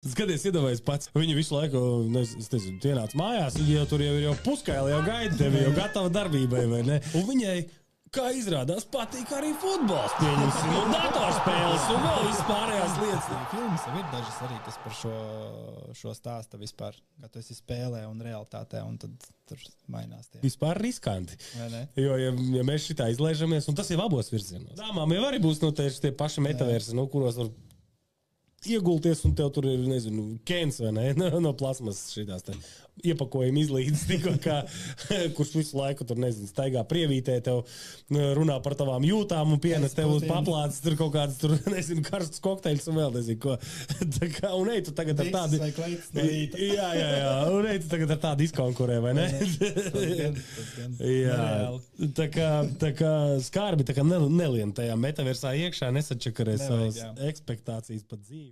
Skaties, iedomājies pats. Viņi visu laiku, nezinu, ienāca mājās, viņi jau tur ir puskaili, jau gaida tevi, jau gatava darbībai, vai ne? Un viņai, kā izrādās, patīk arī futbols, pieņemsim, un datorspēles, un vēl vispārējās lietas. Filmas jau ir dažas arī, kas par šo stāsta vispār, ka tu esi spēlē un realitātē, un tad tur mainās tie. Vispār riskanti. Jo, ja mēs šitā izlaižamies, un tas jau abos virzienos. Dāmām jau arī būs tie paši metavērsi, kuros var iegulties, un tev tur ir, nezinu, Kens vai ne, no plasmas šitās te iepakojumi izlīdz, tikko kā, kurš visu laiku tur, nezinu, staigā prievītē, tev runā par tavām jūtām un pienes tev uz paplātes, tur kaut kādas, tur, nezinu, karstas kokteļus un vēl, nezinu, ko. Tā kā, un ej tu tagad ar tādu... Jā, un ej tu tagad ar tādu izkonkurē, vai ne? Jā, tā kā skarbi, tā kā nelien tajā metaversā iekšā, nesačakarē savas ekspektācijas pat dzīvi.